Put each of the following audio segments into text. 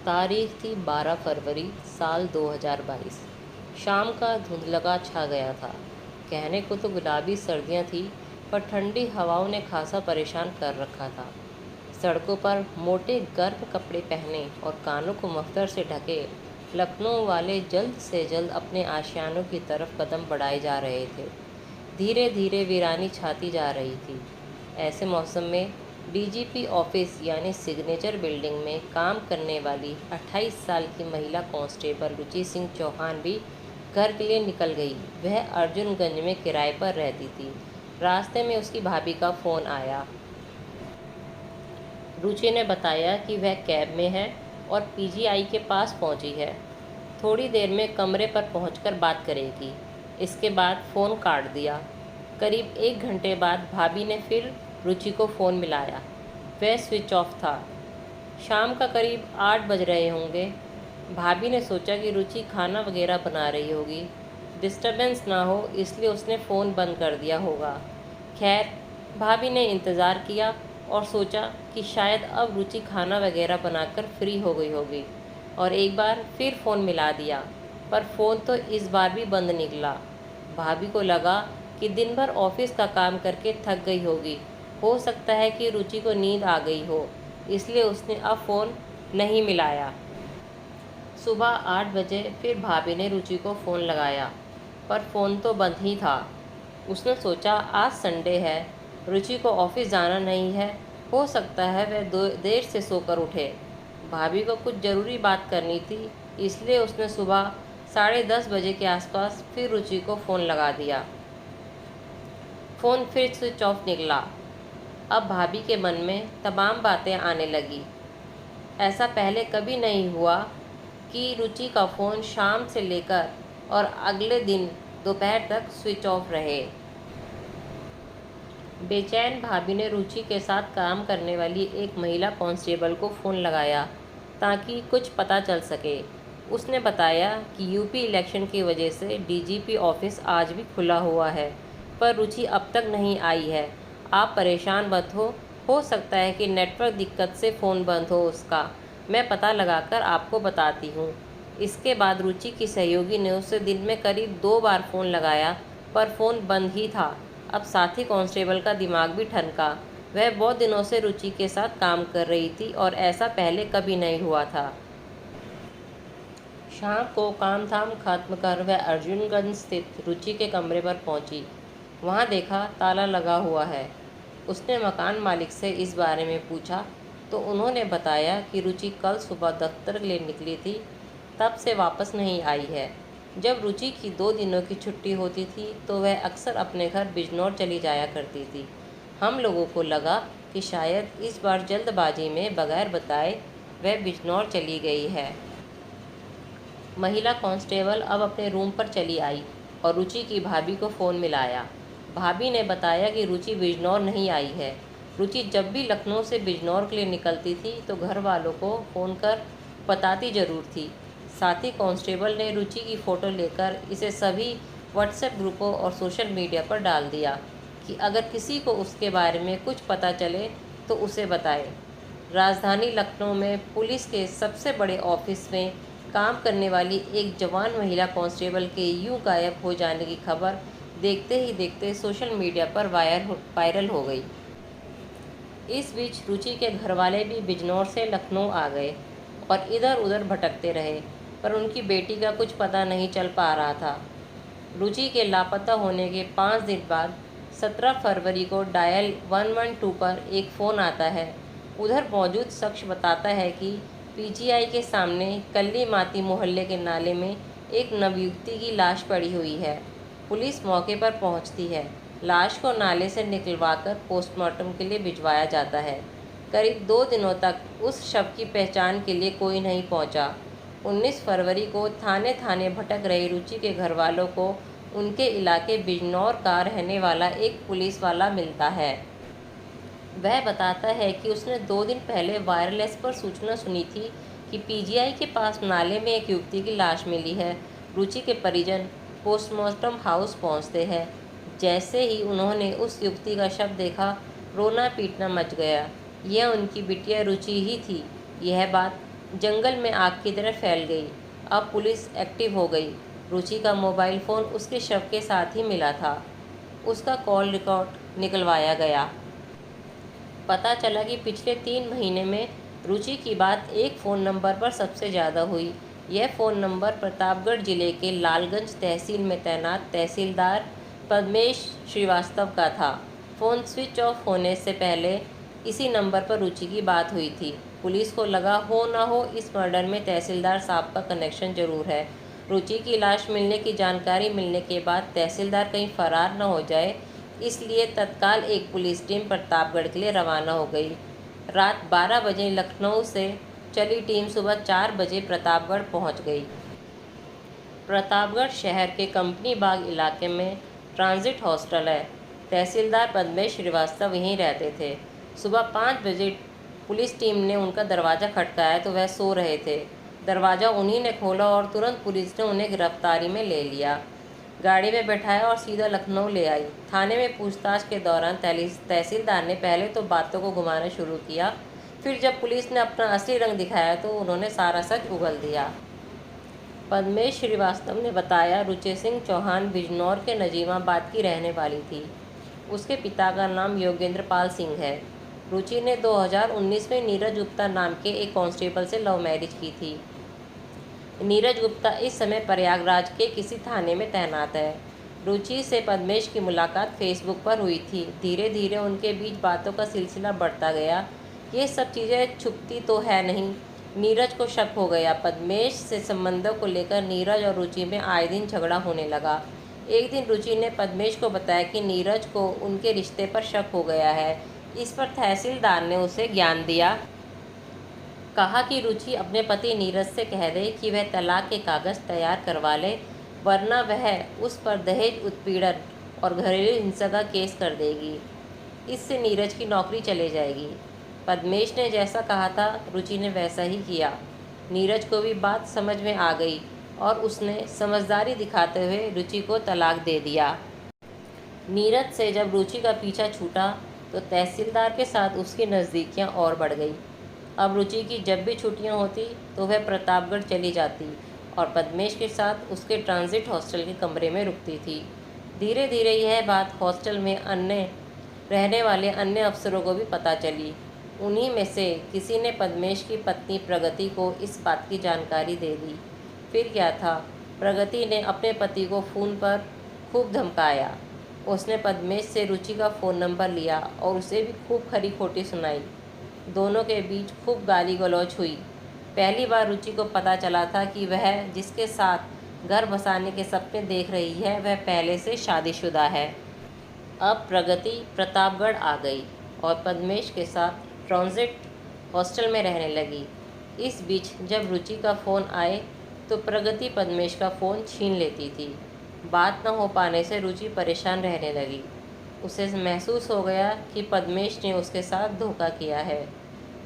तारीख थी 12 फरवरी साल 2022। शाम का धुंधलका छा गया था। कहने को तो गुलाबी सर्दियां थी, पर ठंडी हवाओं ने खासा परेशान कर रखा था। सड़कों पर मोटे गर्म कपड़े पहने और कानों को मफलर से ढके लखनऊ वाले जल्द से जल्द अपने आशियानों की तरफ कदम बढ़ाए जा रहे थे। धीरे धीरे वीरानी छाती जा रही थी। ऐसे मौसम में डीजीपी ऑफिस यानी सिग्नेचर बिल्डिंग में काम करने वाली 28 साल की महिला कांस्टेबल रुचि सिंह चौहान भी घर के लिए निकल गई। वह अर्जुनगंज में किराए पर रहती थी। रास्ते में उसकी भाभी का फ़ोन आया। रुचि ने बताया कि वह कैब में है और पीजीआई के पास पहुंची है। थोड़ी देर में कमरे पर पहुंचकर बात करेगी। इसके बाद फ़ोन काट दिया। करीब 1 घंटे बाद भाभी ने फिर रुचि को फ़ोन मिलाया। वह स्विच ऑफ था। शाम का करीब 8 बज रहे होंगे। भाभी ने सोचा कि रुचि खाना वगैरह बना रही होगी, डिस्टरबेंस ना हो इसलिए उसने फ़ोन बंद कर दिया होगा। खैर, भाभी ने इंतज़ार किया और सोचा कि शायद अब रुचि खाना वगैरह बनाकर फ्री हो गई होगी, और एक बार फिर फ़ोन मिला दिया, पर फ़ोन तो इस बार भी बंद निकला। भाभी को लगा कि दिन भर ऑफिस का काम करके थक गई होगी। हो सकता है कि रुचि को नींद आ गई हो, इसलिए उसने अब फ़ोन नहीं मिलाया। सुबह 8 बजे फिर भाभी ने रुचि को फ़ोन लगाया, पर फ़ोन तो बंद ही था। उसने सोचा आज संडे है, रुचि को ऑफिस जाना नहीं है, हो सकता है वह देर से सोकर उठे। भाभी को कुछ ज़रूरी बात करनी थी, इसलिए उसने सुबह 10:30 बजे के आसपास फिर रुचि को फ़ोन लगा दिया। फ़ोन फिर स्विच ऑफ निकला। अब भाभी के मन में तमाम बातें आने लगी। ऐसा पहले कभी नहीं हुआ कि रुचि का फ़ोन शाम से लेकर और अगले दिन दोपहर तक स्विच ऑफ रहे। बेचैन भाभी ने रुचि के साथ काम करने वाली एक महिला कांस्टेबल को फ़ोन लगाया ताकि कुछ पता चल सके। उसने बताया कि यूपी इलेक्शन की वजह से डीजीपी ऑफिस आज भी खुला हुआ है, पर रुचि अब तक नहीं आई है। आप परेशान मत हो सकता है कि नेटवर्क दिक्कत से फ़ोन बंद हो उसका। मैं पता लगाकर आपको बताती हूँ। इसके बाद रुचि की सहयोगी ने उसे दिन में करीब 2 बार फ़ोन लगाया, पर फ़ोन बंद ही था। अब साथी कांस्टेबल का दिमाग भी ठनका। वह बहुत दिनों से रुचि के साथ काम कर रही थी और ऐसा पहले कभी नहीं हुआ था। शाम को काम धाम खत्म कर वह अर्जुनगंज स्थित रुचि के कमरे पर पहुंची। वहां देखा ताला लगा हुआ है। उसने मकान मालिक से इस बारे में पूछा तो उन्होंने बताया कि रुचि कल सुबह दफ्तर के लिए निकली थी, तब से वापस नहीं आई है। जब रुचि की 2 दिनों की छुट्टी होती थी तो वह अक्सर अपने घर बिजनौर चली जाया करती थी। हम लोगों को लगा कि शायद इस बार जल्दबाजी में बगैर बताए वह बिजनौर चली गई है। महिला कांस्टेबल अब अपने रूम पर चली आई और रुचि की भाभी को फ़ोन मिलाया। भाभी ने बताया कि रुचि बिजनौर नहीं आई है। रुचि जब भी लखनऊ से बिजनौर के लिए निकलती थी तो घर वालों को फ़ोन कर बताती ज़रूर थी। साथी कांस्टेबल ने रुचि की फ़ोटो लेकर इसे सभी व्हाट्सएप ग्रुपों और सोशल मीडिया पर डाल दिया कि अगर किसी को उसके बारे में कुछ पता चले तो उसे बताए। राजधानी लखनऊ में पुलिस के सबसे बड़े ऑफिस में काम करने वाली एक जवान महिला कांस्टेबल के यूं गायब हो जाने की खबर देखते ही देखते सोशल मीडिया पर वायरल हो गई। इस बीच रुचि के घरवाले भी बिजनौर से लखनऊ आ गए और इधर उधर भटकते रहे, पर उनकी बेटी का कुछ पता नहीं चल पा रहा था। रुचि के लापता होने के 5 दिन बाद 17 फरवरी को डायल 112 पर एक फ़ोन आता है। उधर मौजूद शख्स बताता है कि पीजीआई के सामने कल्ली माती मोहल्ले के नाले में एक नवयुवती की लाश पड़ी हुई है। पुलिस मौके पर पहुंचती है। लाश को नाले से निकलवाकर पोस्टमार्टम के लिए भिजवाया जाता है। करीब 2 दिनों तक उस शव की पहचान के लिए कोई नहीं पहुंचा। 19 फरवरी को थाने थाने भटक रही रुचि के घरवालों को उनके इलाके बिजनौर का रहने वाला एक पुलिस वाला मिलता है। वह बताता है कि उसने 2 दिन पहले वायरलेस पर सूचना सुनी थी कि पीजीआई के पास नाले में एक युवती की लाश मिली है। रुचि के परिजन पोस्टमार्टम हाउस पहुंचते हैं। जैसे ही उन्होंने उस युवती का शव देखा, रोना पीटना मच गया। यह उनकी बिटिया रुचि ही थी। यह बात जंगल में आग की तरह फैल गई। अब पुलिस एक्टिव हो गई। रुचि का मोबाइल फ़ोन उसके शव के साथ ही मिला था। उसका कॉल रिकॉर्ड निकलवाया गया। पता चला कि पिछले 3 महीने में रुचि की बात एक फ़ोन नंबर पर सबसे ज़्यादा हुई। यह फ़ोन नंबर प्रतापगढ़ जिले के लालगंज तहसील में तैनात तहसीलदार पद्मेश श्रीवास्तव का था। फ़ोन स्विच ऑफ होने से पहले इसी नंबर पर रुचि की बात हुई थी। पुलिस को लगा हो ना हो इस मर्डर में तहसीलदार साहब का कनेक्शन जरूर है। रुचि की लाश मिलने की जानकारी मिलने के बाद तहसीलदार कहीं फरार न हो जाए, इसलिए तत्काल एक पुलिस टीम प्रतापगढ़ के लिए रवाना हो गई। रात 12 बजे लखनऊ से चली टीम सुबह 4 बजे प्रतापगढ़ पहुंच गई। प्रतापगढ़ शहर के कंपनी बाग इलाके में ट्रांजिट हॉस्टल है। तहसीलदार पद्मेश श्रीवास्तव यहीं रहते थे। सुबह 5 बजे पुलिस टीम ने उनका दरवाज़ा खटकाया तो वह सो रहे थे। दरवाज़ा उन्हीं ने खोला और तुरंत पुलिस ने उन्हें गिरफ्तारी में ले लिया। गाड़ी में बैठाया और सीधा लखनऊ ले आई। थाने में पूछताछ के दौरान तहसीलदार ने पहले तो बातों को घुमाना शुरू किया, फिर जब पुलिस ने अपना असली रंग दिखाया तो उन्होंने सारा सच उगल दिया। पद्मेश श्रीवास्तव ने बताया, रुचि सिंह चौहान बिजनौर के नजीमाबाद की रहने वाली थी। उसके पिता का नाम योगेंद्र पाल सिंह है। रुचि ने 2019 में नीरज गुप्ता नाम के एक कांस्टेबल से लव मैरिज की थी। नीरज गुप्ता इस समय प्रयागराज के किसी थाने में तैनात है। रुचि से पद्मेश की मुलाकात फेसबुक पर हुई थी। धीरे धीरे उनके बीच बातों का सिलसिला बढ़ता गया। ये सब चीज़ें छुपती तो है नहीं। नीरज को शक हो गया। पद्मेश से संबंधों को लेकर नीरज और रुचि में आए दिन झगड़ा होने लगा। एक दिन रुचि ने पद्मेश को बताया कि नीरज को उनके रिश्ते पर शक हो गया है। इस पर तहसीलदार ने उसे ज्ञान दिया। कहा कि रुचि अपने पति नीरज से कह दे कि वह तलाक के कागज़ तैयार करवा ले, वरना वह उस पर दहेज उत्पीड़न और घरेलू हिंसा का केस कर देगी। इससे नीरज की नौकरी चले जाएगी। पद्मेश ने जैसा कहा था, रुचि ने वैसा ही किया। नीरज को भी बात समझ में आ गई और उसने समझदारी दिखाते हुए रुचि को तलाक दे दिया। नीरज से जब रुचि का पीछा छूटा तो तहसीलदार के साथ उसकी नज़दीकियाँ और बढ़ गई। अब रुचि की जब भी छुट्टियां होती तो वह प्रतापगढ़ चली जाती और पद्मेश के साथ उसके ट्रांजिट हॉस्टल के कमरे में रुकती थी। धीरे धीरे यह बात हॉस्टल में अन्य रहने वाले अन्य अफसरों को भी पता चली। उन्हीं में से किसी ने पद्मेश की पत्नी प्रगति को इस बात की जानकारी दे दी। फिर क्या था, प्रगति ने अपने पति को फ़ोन पर खूब धमकाया। उसने पद्मेश से रुचि का फ़ोन नंबर लिया और उसे भी खूब खरी खोटी सुनाई। दोनों के बीच खूब गाली गलौज हुई। पहली बार रुचि को पता चला था कि वह जिसके साथ घर बसाने के सपने देख रही है वह पहले से शादीशुदा है। अब प्रगति प्रतापगढ़ आ गई और पद्मेश के साथ ट्रांजिट हॉस्टल में रहने लगी। इस बीच जब रुचि का फ़ोन आए तो प्रगति पद्मेश का फ़ोन छीन लेती थी। बात न हो पाने से रुचि परेशान रहने लगी। उसे महसूस हो गया कि पद्मेश ने उसके साथ धोखा किया है।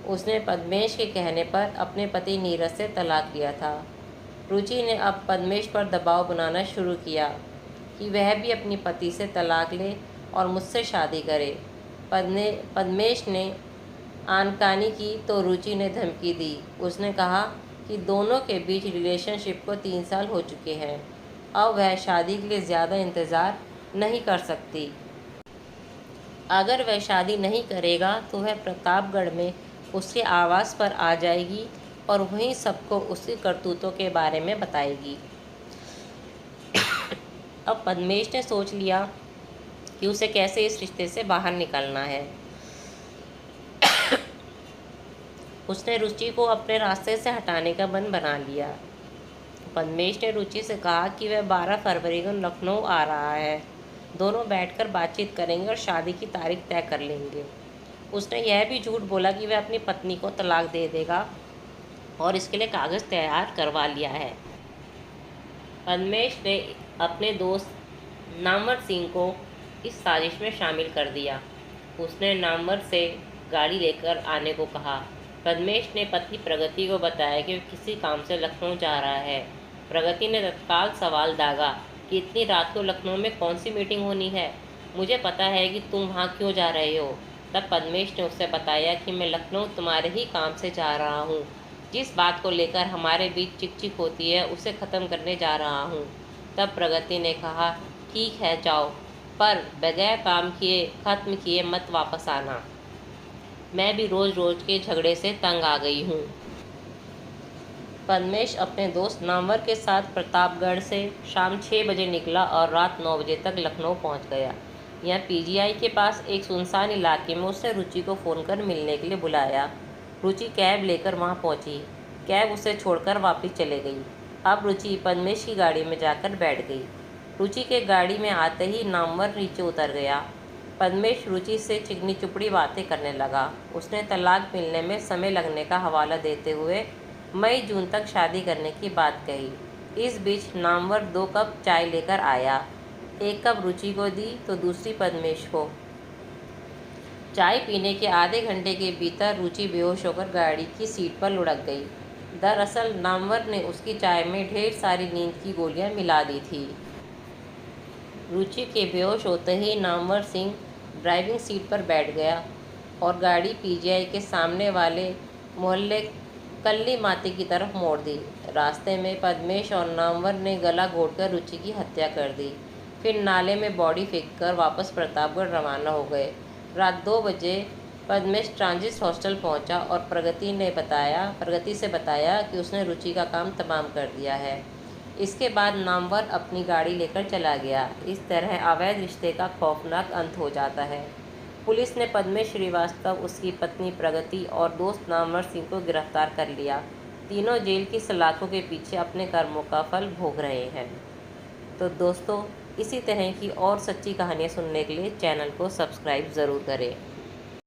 उसने पद्मेश के कहने पर अपने पति नीरज से तलाक लिया था। रुचि ने अब पद्मेश पर दबाव बनाना शुरू किया कि वह भी अपनी पति से तलाक ले और मुझसे शादी करे। पद्मेश ने आनाकानी की तो रुचि ने धमकी दी। उसने कहा कि दोनों के बीच रिलेशनशिप को 3 साल हो चुके हैं, अब वह शादी के लिए ज़्यादा इंतज़ार नहीं कर सकती। अगर वह शादी नहीं करेगा तो वह प्रतापगढ़ में उसके आवास पर आ जाएगी और वहीं सबको उसकी करतूतों के बारे में बताएगी। अब पद्मेश ने सोच लिया कि उसे कैसे इस रिश्ते से बाहर निकलना है। उसने रुचि को अपने रास्ते से हटाने का मन बना लिया। पद्मेश ने रुचि से कहा कि वह 12 फरवरी को लखनऊ आ रहा है। दोनों बैठकर बातचीत करेंगे और शादी की तारीख तय कर लेंगे। उसने यह भी झूठ बोला कि वह अपनी पत्नी को तलाक दे देगा और इसके लिए कागज़ तैयार करवा लिया है। पद्मेश ने अपने दोस्त नामवर सिंह को इस साजिश में शामिल कर दिया। उसने नामवर से गाड़ी लेकर आने को कहा। पद्मेश ने पत्नी प्रगति को बताया कि वह किसी काम से लखनऊ जा रहा है। प्रगति ने तत्काल सवाल दागा कि इतनी रात को लखनऊ में कौन सी मीटिंग होनी है, मुझे पता है कि तुम वहाँ क्यों जा रहे हो। तब पद्मेश ने उससे बताया कि मैं लखनऊ तुम्हारे ही काम से जा रहा हूँ। जिस बात को लेकर हमारे बीच चिक-चिक होती है उसे ख़त्म करने जा रहा हूँ। तब प्रगति ने कहा, ठीक है जाओ, पर बगैर काम किए ख़त्म किए मत वापस आना। मैं भी रोज़ रोज़ के झगड़े से तंग आ गई हूँ। पद्मेश अपने दोस्त नामवर के साथ प्रतापगढ़ से शाम 6 बजे निकला और रात 9 बजे तक लखनऊ पहुँच गया। यहाँ पीजीआई के पास एक सुनसान इलाके में उसने रुचि को फ़ोन कर मिलने के लिए बुलाया। रुचि कैब लेकर वहाँ पहुँची। कैब उसे छोड़कर वापस चले गई। अब रुचि पद्मेश की गाड़ी में जाकर बैठ गई। रुचि के गाड़ी में आते ही नामवर नीचे उतर गया। पद्मेश रुचि से चिकनी चुपड़ी बातें करने लगा। उसने तलाक मिलने में समय लगने का हवाला देते हुए मई जून तक शादी करने की बात कही। इस बीच नामवर 2 कप चाय लेकर आया। एक कप रुचि को दी तो दूसरी पद्मेश को। चाय पीने के आधे घंटे के भीतर रुचि बेहोश होकर गाड़ी की सीट पर लुढ़क गई। दरअसल नामवर ने उसकी चाय में ढेर सारी नींद की गोलियां मिला दी थी। रुचि के बेहोश होते ही नामवर सिंह ड्राइविंग सीट पर बैठ गया और गाड़ी पीजीआई के सामने वाले मोहल्ले कल्ली माती की तरफ मोड़ दी। रास्ते में पद्मेश और नामवर ने गला घोटकर रुचि की हत्या कर दी। फिर नाले में बॉडी फेंककर वापस प्रतापगढ़ रवाना हो गए। रात 2 बजे पद्मेश ट्रांजिट हॉस्टल पहुंचा और प्रगति से बताया कि उसने रुचि का काम तमाम कर दिया है। इसके बाद नामवर अपनी गाड़ी लेकर चला गया। इस तरह अवैध रिश्ते का खौफनाक अंत हो जाता है। पुलिस ने पद्मेश श्रीवास्तव, उसकी पत्नी प्रगति और दोस्त नामवर सिंह को गिरफ्तार कर लिया। तीनों जेल की सलाखों के पीछे अपने कर्मों का फल भोग रहे हैं। तो दोस्तों, इसी तरह की और सच्ची कहानियाँ सुनने के लिए चैनल को सब्सक्राइब ज़रूर करें।